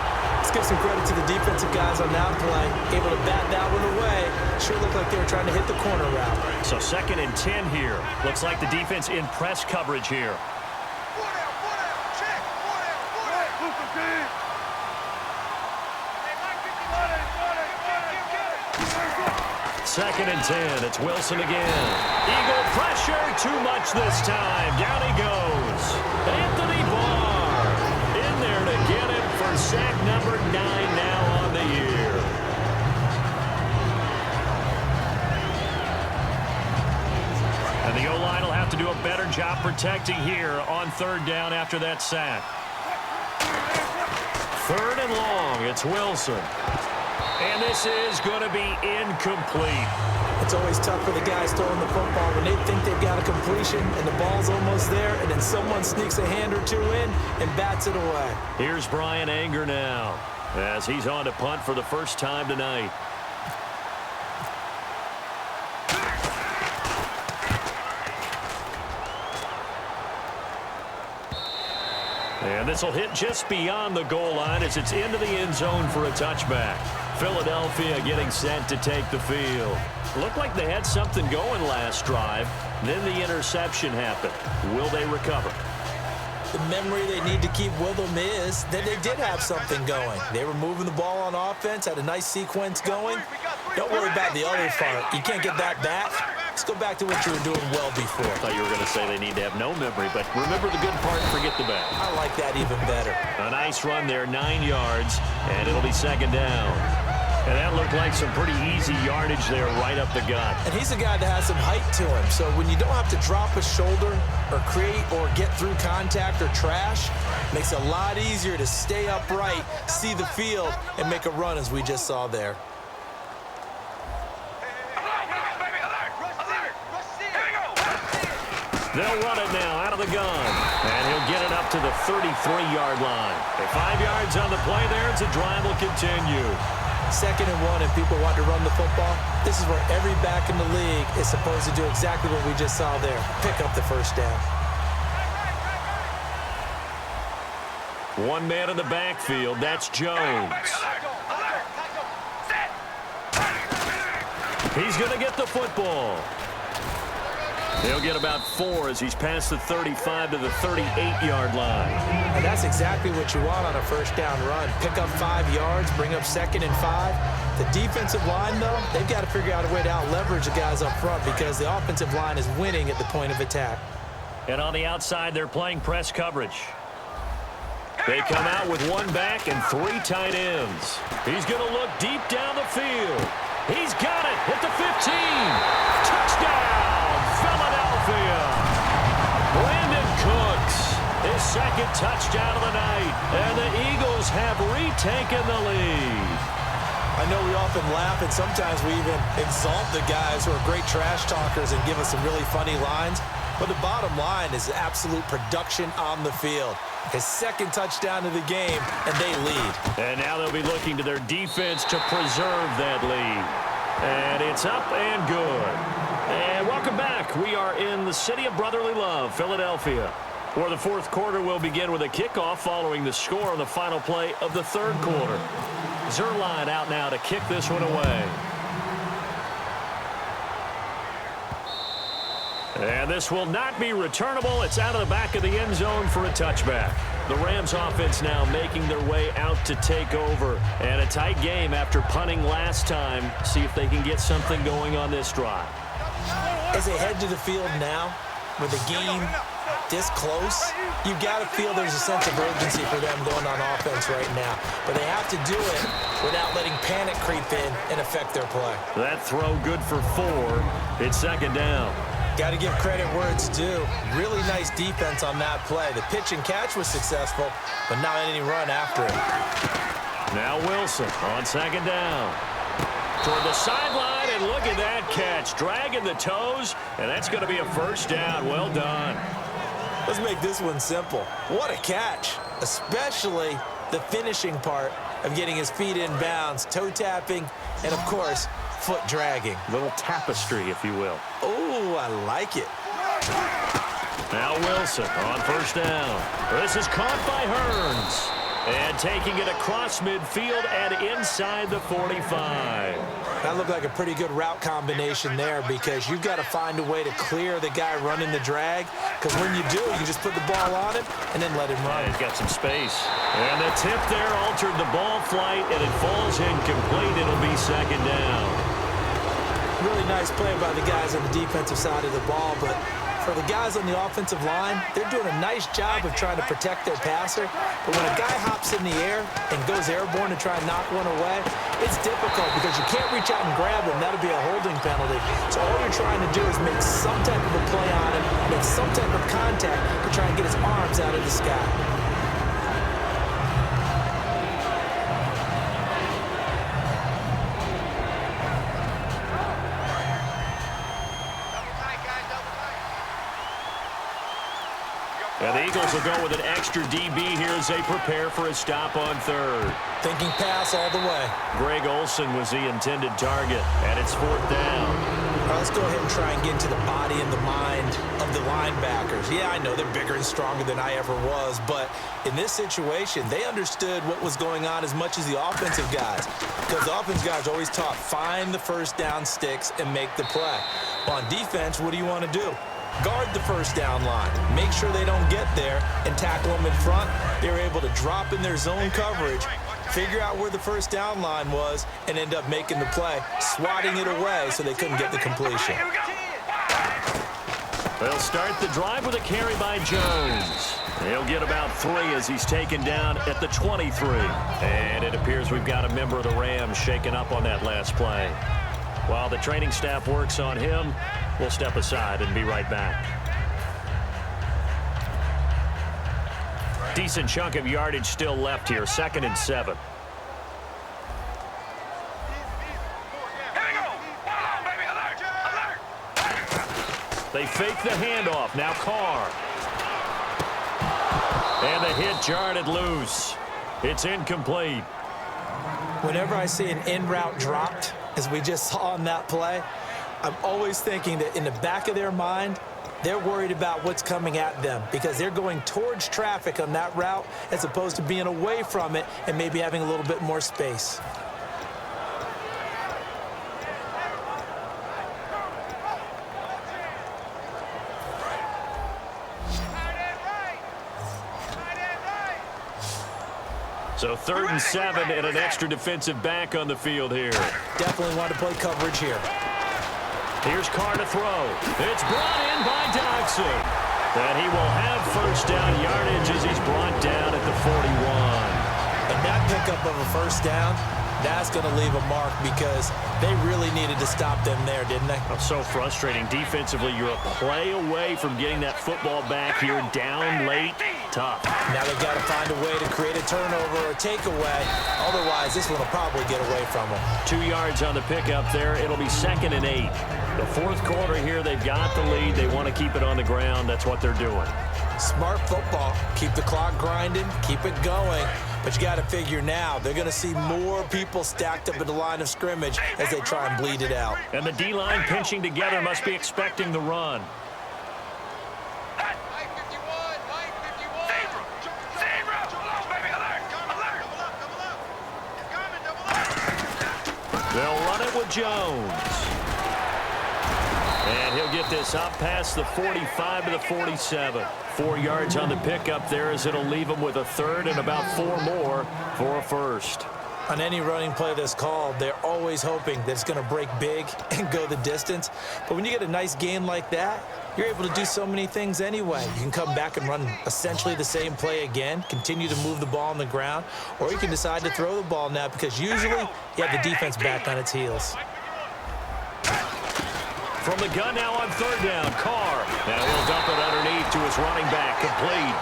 Let's give some credit to the defensive guys on that play. Able to bat that one away. Sure looked like they were trying to hit the corner route. So 2nd and 10 here. Looks like the defense in press coverage here. Second and 10. It's Wilson again. Eagle pressure. Too much this time. Down he goes. Anthony Barr in there to get it for sack number 9 now on the year. And the O-line will have to do a better job protecting here on 3rd down after that sack. 3rd and long. It's Wilson. And this is going to be incomplete. It's always tough for the guys throwing the football when they think they've got a completion and the ball's almost there, and then someone sneaks a hand or two in and bats it away. Here's Brian Anger now as he's on to punt for the first time tonight. And this will hit just beyond the goal line as it's into the end zone for a touchback. Philadelphia getting set to take the field. Looked like they had something going last drive. Then the interception happened. Will they recover? The memory they need to keep with them is that they did have something going. They were moving the ball on offense, had a nice sequence going. Don't worry about the other part. You can't get that back. Let's go back to what you were doing well before. I thought you were going to say they need to have no memory, but remember the good part, forget the bad. I like that even better. A nice run there, 9 yards, and it'll be 2nd down. And that looked like some pretty easy yardage there right up the gut. And he's a guy that has some height to him, so when you don't have to drop a shoulder or create or get through contact or trash, it makes it a lot easier to stay upright, see the field, and make a run as we just saw there. They'll run it now out of the gun. And he'll get it up to the 33-yard line. 5 yards on the play there as the drive will continue. 2nd and 1 and people want to run the football. This is where every back in the league is supposed to do exactly what we just saw there. Pick up the first down. One man in the backfield. That's Jones. He's going to get the football. He'll get about 4 as he's past the 35 to the 38-yard line. And that's exactly what you want on a first down run. Pick up 5 yards, bring up 2nd and 5. The defensive line, though, they've got to figure out a way to out-leverage the guys up front because the offensive line is winning at the point of attack. And on the outside, they're playing press coverage. They come out with 1 back and 3 tight ends. He's going to look deep down the field. He's got it at the 15. Touchdown, Philadelphia. Brandon Cooks, his 2nd touchdown of the night. And the Eagles have retaken the lead. I know we often laugh, and sometimes we even exalt the guys who are great trash talkers and give us some really funny lines. But the bottom line is absolute production on the field. His 2nd touchdown of the game, and they lead. And now they'll be looking to their defense to preserve that lead. And it's up and good. And welcome back. We are in the city of brotherly love, Philadelphia, where the 4th quarter will begin with a kickoff following the score on the final play of the 3rd quarter. Zerline out now to kick this one away. And this will not be returnable. It's out of the back of the end zone for a touchback. The Rams offense now making their way out to take over. And a tight game after punting last time. See if they can get something going on this drive. As they head to the field now, with the game this close, you've got to feel there's a sense of urgency for them going on offense right now. But they have to do it without letting panic creep in and affect their play. That throw good for 4. It's 2nd down. Got to give credit where it's due. Really nice defense on that play. The pitch and catch was successful, but not any run after it. Now Wilson on 2nd down. Toward the sideline, and look at that catch. Dragging the toes, and that's going to be a first down. Well done. Let's make this one simple. What a catch, especially the finishing part of getting his feet in bounds, toe tapping, and, of course, foot dragging. Little tapestry, if you will. Oh, I like it. Now Wilson on 1st down. This is caught by Hearns. And taking it across midfield and inside the 45. That looked like a pretty good route combination there because you've got to find a way to clear the guy running the drag. Because when you do, you just put the ball on him and then let him run. Yeah, he's got some space. And the tip there altered the ball flight, and it falls incomplete. It'll be 2nd down. Really nice play by the guys on the defensive side of the ball, but for the guys on the offensive line, they're doing a nice job of trying to protect their passer. But when a guy hops in the air and goes airborne to try and knock one away, it's difficult because you can't reach out and grab him. That'll be a holding penalty. So all you're trying to do is make some type of a play on him, make some type of contact to try and get his arms out of the sky. And the Eagles will go with an extra DB here as they prepare for a stop on 3rd. Thinking pass all the way. Greg Olsen was the intended target, and it's 4th down. All right, let's go ahead and try and get into the body and the mind of the linebackers. Yeah, I know they're bigger and stronger than I ever was, but in this situation, they understood what was going on as much as the offensive guys. Because the offensive guys are always taught, find the first down sticks and make the play. Well, on defense, what do you want to do? Guard the first down line. Make sure they don't get there and tackle them in front. They were able to drop in their zone coverage, figure out where the first down line was, and end up making the play, swatting it away so they couldn't get the completion. They'll start the drive with a carry by Jones. He'll get about 3 as he's taken down at the 23. And it appears we've got a member of the Rams shaken up on that last play. While the training staff works on him, we'll step aside and be right back. Decent chunk of yardage still left here. 2nd and 7. They fake the handoff. Now Carr. And the hit jarred it loose. It's incomplete. Whenever I see an in-route dropped, as we just saw on that play, I'm always thinking that in the back of their mind, they're worried about what's coming at them because they're going towards traffic on that route as opposed to being away from it and maybe having a little bit more space. So 3rd and 7 and an extra defensive back on the field here. Definitely want to play coverage here. Here's Carr to throw. It's brought in by Dodson. And he will have first down yardage as he's brought down at the 41. And that pickup of a first down, that's going to leave a mark because they really needed to stop them there, didn't they? Oh, so frustrating. Defensively, you're a play away from getting that football back here down late. Tough. Now they've got to find a way to create a turnover or a takeaway. Otherwise, this one will probably get away from them. 2 yards on the pickup there. It'll be 2nd and 8. The fourth quarter here, they've got the lead. They want to keep it on the ground. That's what they're doing. Smart football. Keep the clock grinding. Keep it going. But you got to figure now, they're going to see more people stacked up at the line of scrimmage as they try and bleed it out. And the D-line pinching together must be expecting the run. They'll run it with Jones. And he'll get this up past the 45 to the 47. 4 yards on the pickup there as it'll leave him with a 3rd and about 4 more for a first. On any running play that's called, they're always hoping that it's going to break big and go the distance. But when you get a nice gain like that, you're able to do so many things anyway. You can come back and run essentially the same play again, continue to move the ball on the ground, or you can decide to throw the ball now because usually you have the defense back on its heels. From the gun now on 3rd down, Carr. Now he'll dump it underneath to his running back, complete.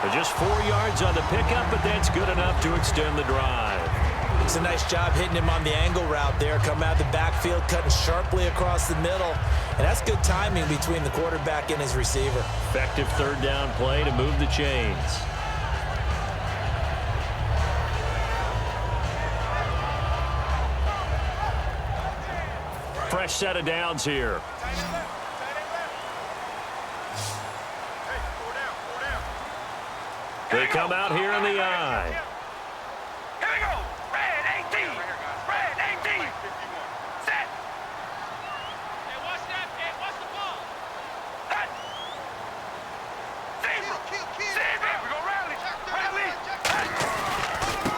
But just 4 yards on the pickup, but that's good enough to extend the drive. It's a nice job hitting him on the angle route there, coming out of the backfield, cutting sharply across the middle. And that's good timing between the quarterback and his receiver. Effective 3rd down play to move the chains. Fresh set of downs here. They come out here in the eye. Here we go. Red 18. Red 18. Set. Hey, watch that. Hey, watch the ball. Set. Zebra. Zebra. We go rally. Rally.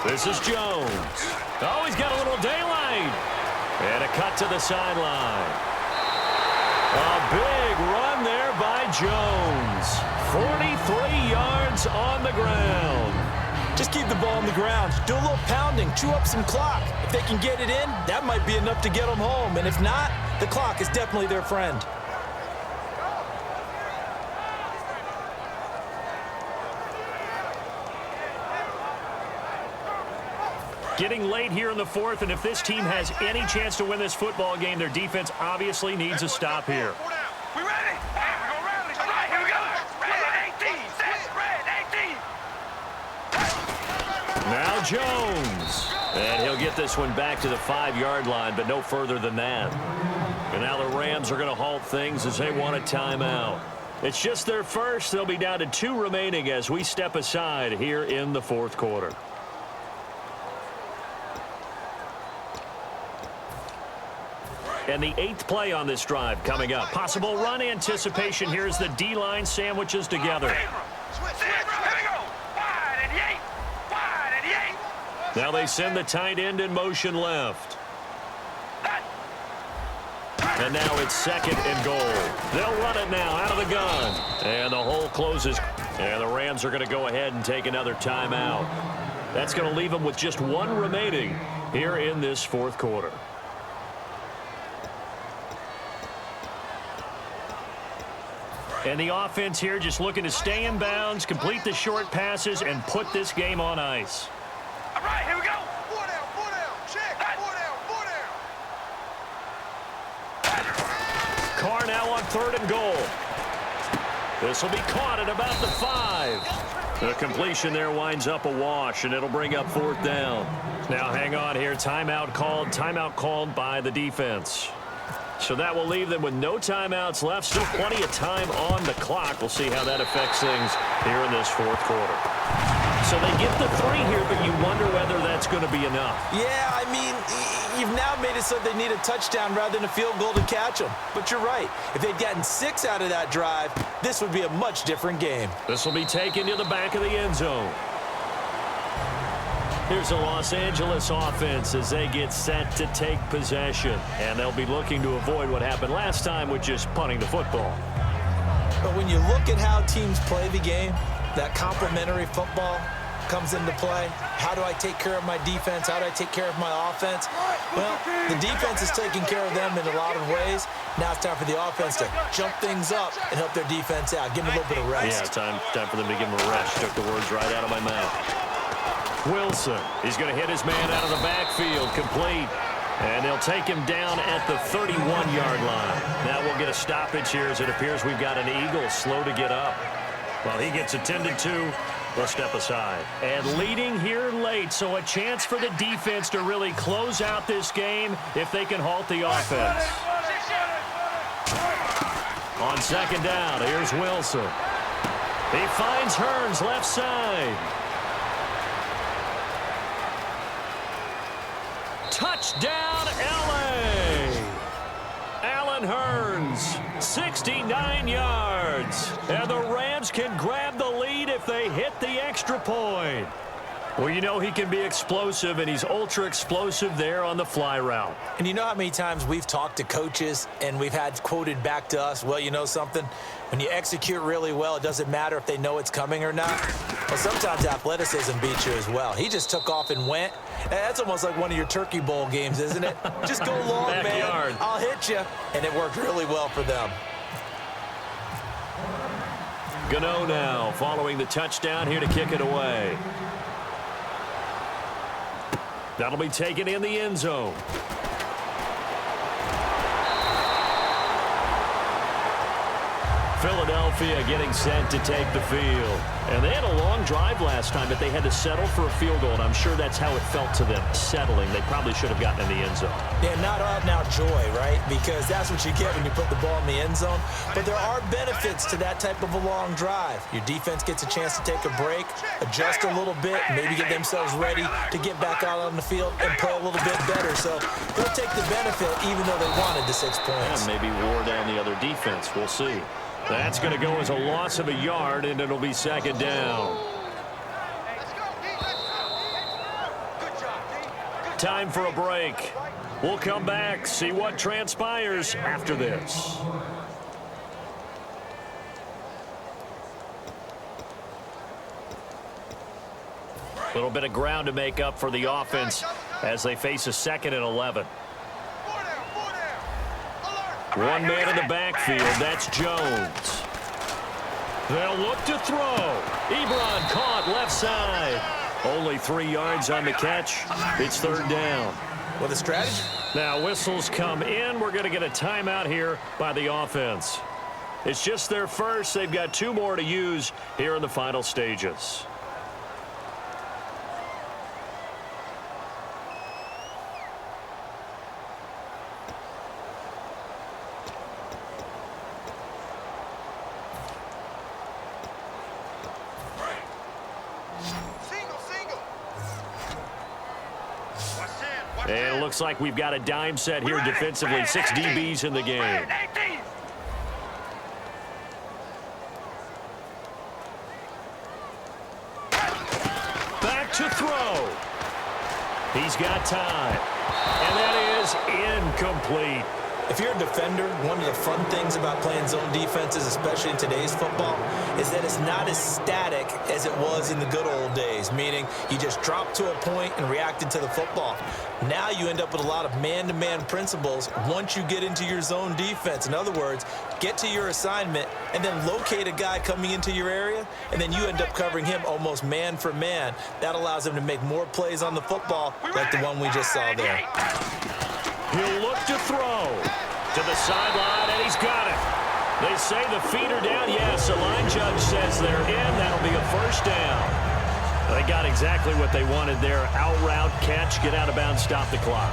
This is Jones. Oh, he's got a little daylight. And a cut to the sideline. A big run there by Jones. 43 yards on the ground. Just keep the ball on the ground. Do a little pounding. Chew up some clock. If they can get it in, that might be enough to get them home. And if not, the clock is definitely their friend. Getting late here in the 4th, and if this team has any chance to win this football game, their defense obviously needs a stop here. We ready? Hey, we go rally. All right, here we go. Red 18. Set. Red 18. Now Jones. And he'll get this one back to the 5-yard line, but no further than that. And now the Rams are going to halt things as they want a timeout. It's just their first. They'll be down to 2 remaining as we step aside here in the 4th quarter. And the 8th play on this drive coming up. Possible run anticipation here as the D-line sandwiches together. Now they send the tight end in motion left. And now it's 2nd and goal. They'll run it now out of the gun. And the hole closes. And the Rams are going to go ahead and take another timeout. That's going to leave them with just 1 remaining here in this 4th quarter. And the offense here just looking to stay in bounds, complete the short passes, and put this game on ice. All right, here we go. 4 down, check. 4 down. Carr now on 3rd and goal. This will be caught at about the 5. The completion there winds up a wash, and it'll bring up 4th down. Now hang on here. Timeout called by the defense. So that will leave them with no timeouts left. Still plenty of time on the clock. We'll see how that affects things here in this 4th quarter. So they get the 3 here, but you wonder whether that's going to be enough. Yeah, I mean, you've now made it so they need a touchdown rather than a field goal to catch them. But you're right. If they'd gotten 6 out of that drive, this would be a much different game. This will be taken to the back of the end zone. Here's the Los Angeles offense as they get set to take possession. And they'll be looking to avoid what happened last time with just punting the football. But when you look at how teams play the game, that complementary football comes into play. How do I take care of my defense? How do I take care of my offense? Well, the defense is taking care of them in a lot of ways. Now it's time for the offense to jump things up and help their defense out. Give them a little bit of rest. Yeah, time for them to give them a rest. Took the words right out of my mouth. Wilson, he's going to hit his man out of the backfield, complete. And they'll take him down at the 31-yard line. Now we'll get a stoppage here as it appears we've got an Eagle slow to get up. Well, he gets attended to. We'll step aside. And leading here late, so a chance for the defense to really close out this game if they can halt the offense. On 2nd down, here's Wilson. He finds Hearns left side. Touchdown, L.A. Allen Hearns, 69 yards. And the Rams can grab the lead if they hit the extra point. Well, you know he can be explosive, and he's ultra-explosive there on the fly route. And you know how many times we've talked to coaches and we've had quoted back to us, well, you know something? When you execute really well, it doesn't matter if they know it's coming or not. Well, sometimes athleticism beats you as well. He just took off and went. That's almost like one of your Turkey Bowl games, isn't it? Just go long, man. I'll hit you. And it worked really well for them. Gano now following the touchdown here to kick it away. That'll be taken in the end zone. Philadelphia getting set to take the field. And they had a long drive last time, but they had to settle for a field goal, and I'm sure that's how it felt to them, settling. They probably should have gotten in the end zone. Yeah, not out-and-out joy, right? Because that's what you get when you put the ball in the end zone. But there are benefits to that type of a long drive. Your defense gets a chance to take a break, adjust a little bit, maybe get themselves ready to get back out on the field and play a little bit better. So they'll take the benefit even though they wanted the 6 points. And maybe wore down the other defense. We'll see. That's going to go as a loss of a yard, and it'll be 2nd down. Time for a break. We'll come back, see what transpires after this. A little bit of ground to make up for the offense as they face a 2nd and 11. One man in the backfield, that's Jones. They'll look to throw. Ebron caught left side. Only 3 yards on the catch. It's 3rd down. With a strategy? Now whistles come in. We're going to get a timeout here by the offense. It's just their first. They've got 2 more to use here in the final stages. And it looks like we've got a dime set here defensively. 6 DBs in the game. Back to throw. He's got time. And that is incomplete. If you're a defender, one of the fun things about playing zone defenses, especially in today's football, is that it's not as static as it was in the good old days, meaning you just dropped to a point and reacted to the football. Now you end up with a lot of man-to-man principles once you get into your zone defense. In other words, get to your assignment and then locate a guy coming into your area, and then you end up covering him almost man for man. That allows him to make more plays on the football like the one we just saw there. He'll look to throw to the sideline, and he's got it. They say the feet are down. Yes, the line judge says they're in. That'll be a first down. They got exactly what they wanted there. Out route, catch, get out of bounds, stop the clock.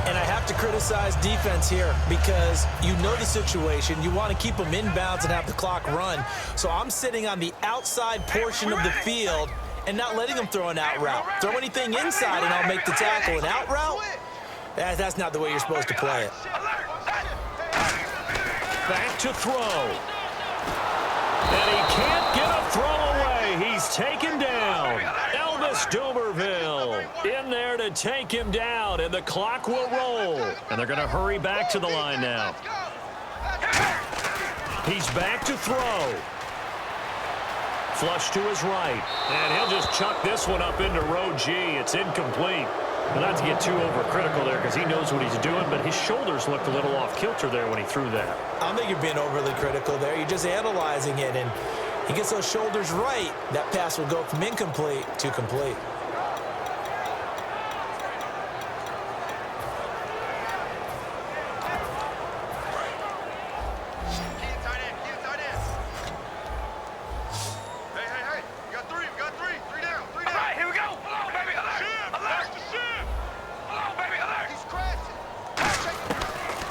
And I have to criticize defense here because you know the situation. You want to keep them inbounds and have the clock run. So I'm sitting on the outside portion of the field and not letting them throw an out route. Throw anything inside and I'll make the tackle. An out route? That's not the way you're supposed to play it. Back to throw. And he can't get a throw away. He's taken down. Elvis Dumerville in there to take him down, and the clock will roll. And they're going to hurry back to the line now. He's back to throw. Flush to his right. And he'll just chuck this one up into row G. It's incomplete. But not to get too overcritical there because he knows what he's doing, but his shoulders looked a little off kilter there when he threw that. I don't think you're being overly critical there. You're just analyzing it, and he gets those shoulders right. That pass will go from incomplete to complete.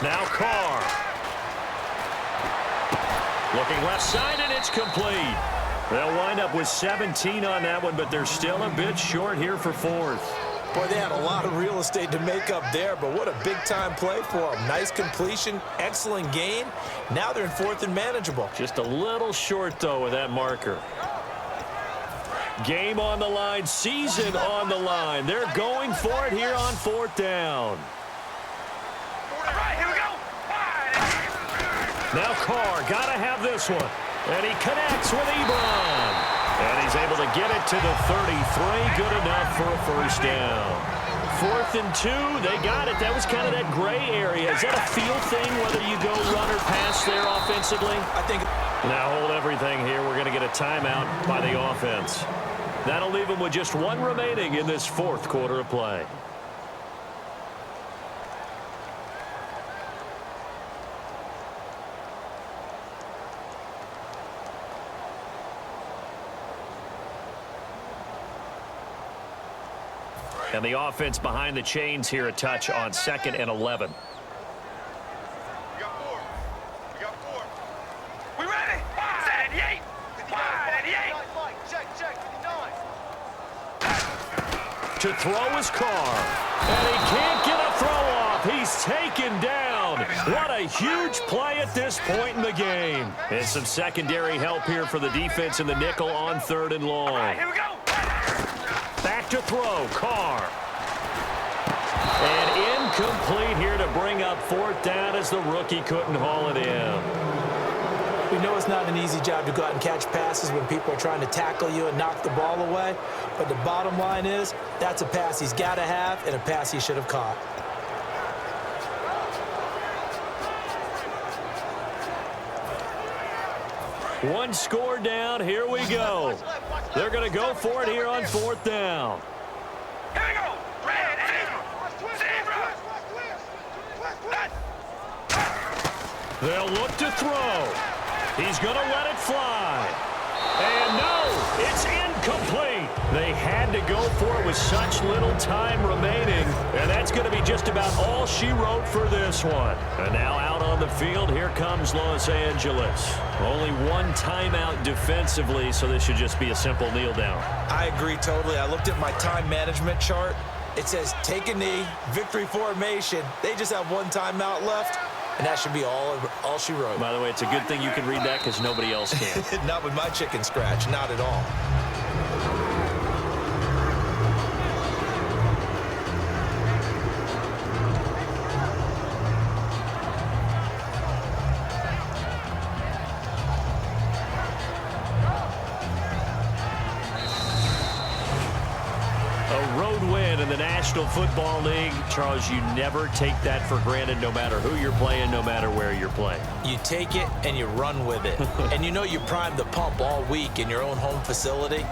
Now Carr. Looking left side, and it's complete. They'll wind up with 17 on that one, but they're still a bit short here for fourth. Boy, they had a lot of real estate to make up there, but what a big-time play for them. Nice completion, excellent gain. Now they're in fourth and manageable. Just a little short, though, with that marker. Game on the line, season on the line. They're going for it here on fourth down. Now Carr, got to have this one. And he connects with Ebron. And he's able to get it to the 33. Good enough for a first down. 4th and 2. They got it. That was kind of that gray area. Is that a feel thing, whether you go run or pass there offensively? I think. Now hold everything here. We're going to get a timeout by the offense. That'll leave them with just one remaining in this fourth quarter of play. And the offense behind the chains here, a touch on 2nd and 11. We got 4. We got 4. We ready? Wide 88. Wide 88. Check. 59. To throw his Carr. And he can't get a throw off. He's taken down. What a huge play at this point in the game. And some secondary help here for the defense in the nickel on 3rd and long. All right, here we go. Back to throw, Carr. And incomplete here to bring up 4th down as the rookie couldn't haul it in. We know it's not an easy job to go out and catch passes when people are trying to tackle you and knock the ball away. But the bottom line is, that's a pass he's got to have and a pass he should have caught. One score down. Here we go. They're going to go for it here on 4th down. Here we go. Red, They'll look to throw. He's going to let it fly. And no, it's incomplete. They had to go for it with such little time remaining. And that's going to be just about all she wrote for this one. And now out on the field, here comes Los Angeles. Only one timeout defensively, so this should just be a simple kneel down. I agree totally. I looked at my time management chart. It says take a knee, victory formation. They just have one timeout left. And that should be all she wrote. By the way, it's a good thing you can read that because nobody else can. Not with my chicken scratch. Not at all. A road win in the National Football League. Charles, you never take that for granted no matter who you're playing, no matter where you're playing. You take it and you run with it. And you know you primed the pump all week in your own home facility.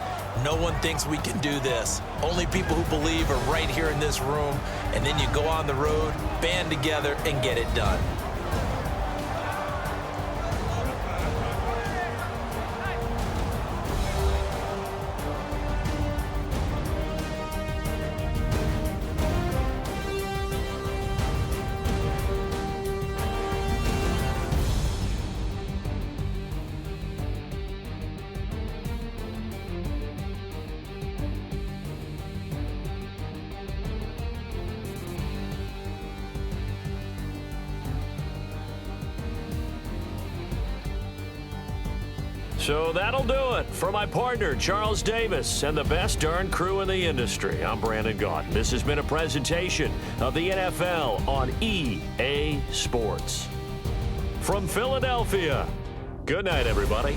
No one thinks we can do this. Only people who believe are right here in this room. And then you go on the road, band together, and get it done. So that'll do it. For my partner, Charles Davis, and the best darn crew in the industry, I'm Brandon Gaudin. This has been a presentation of the NFL on EA Sports. From Philadelphia, good night, everybody.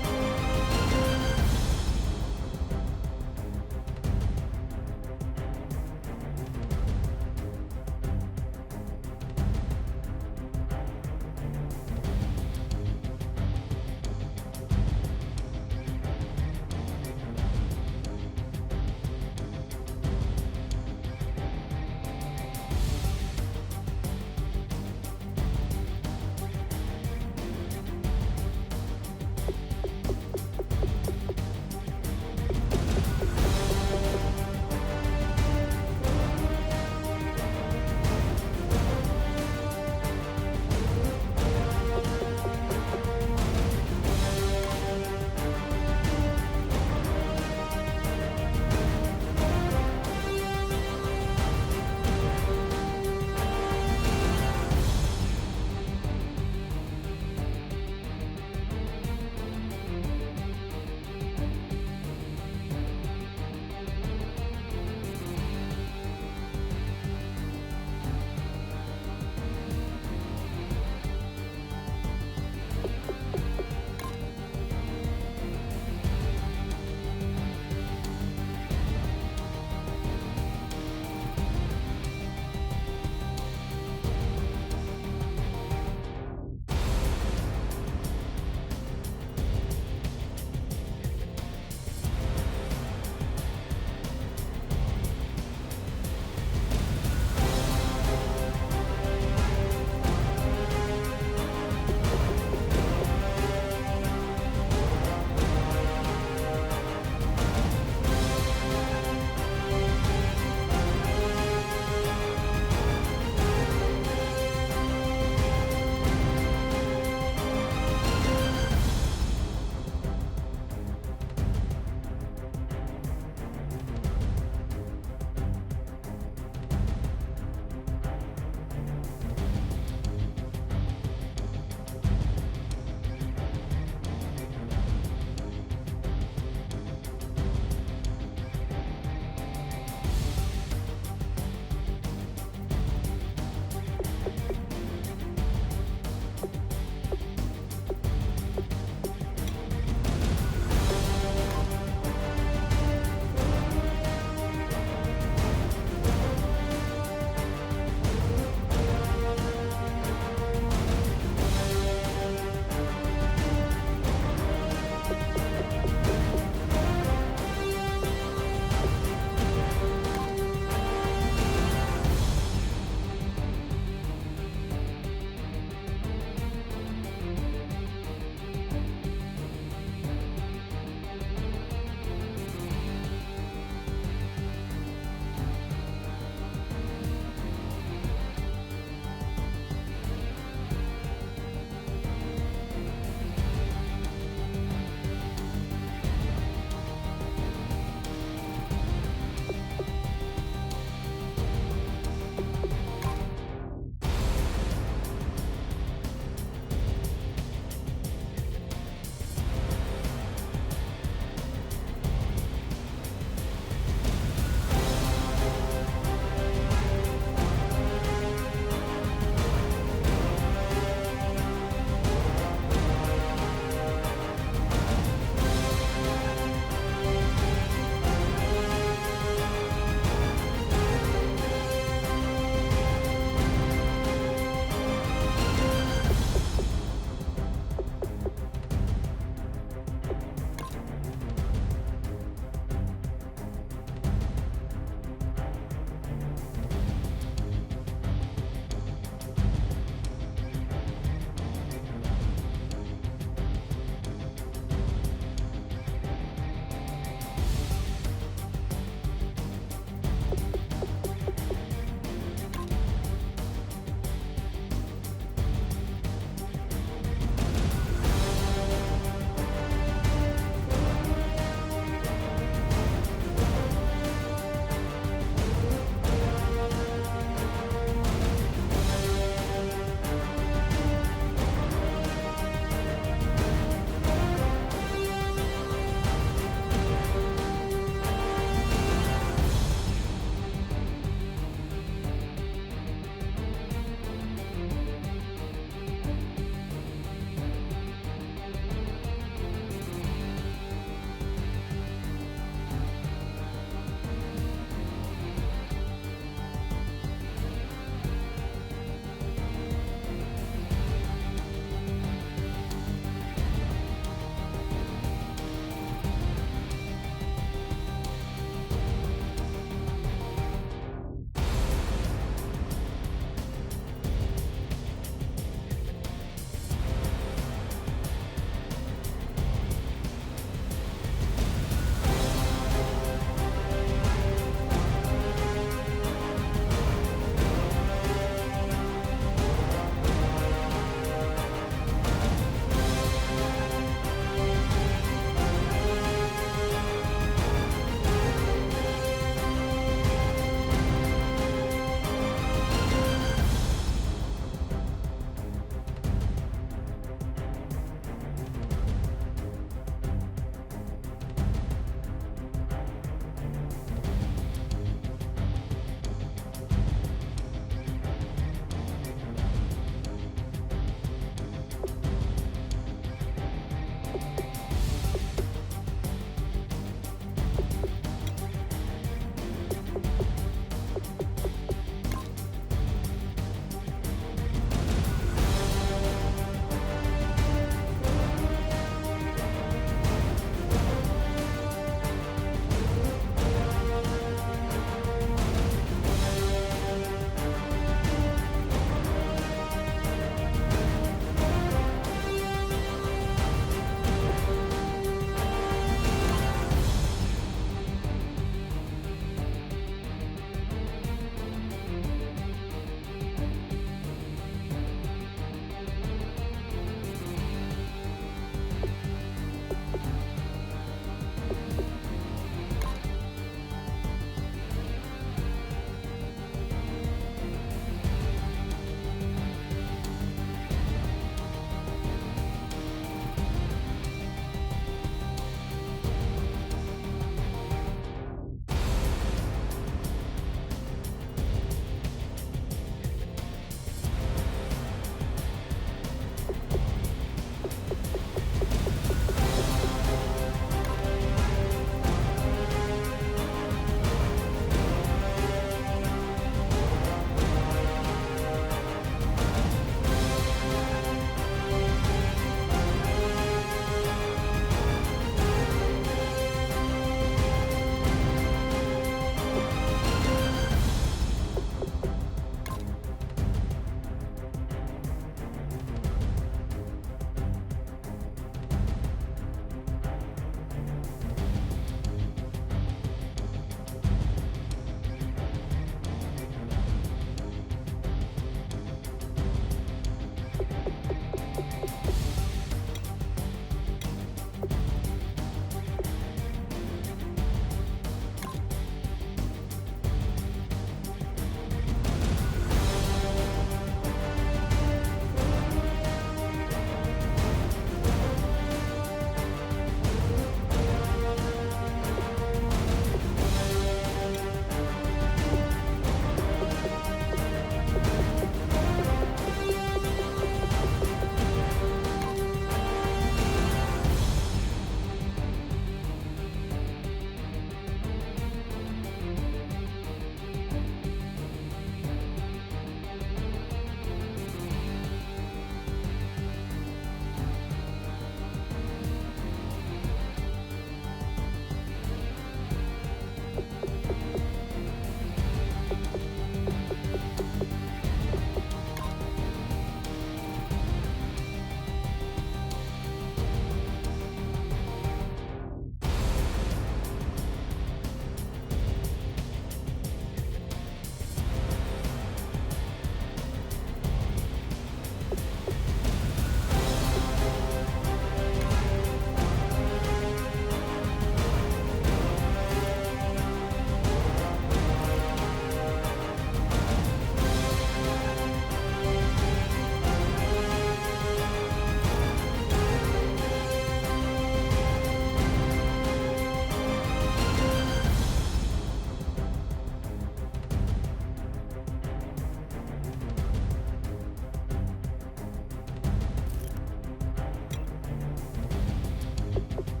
Set.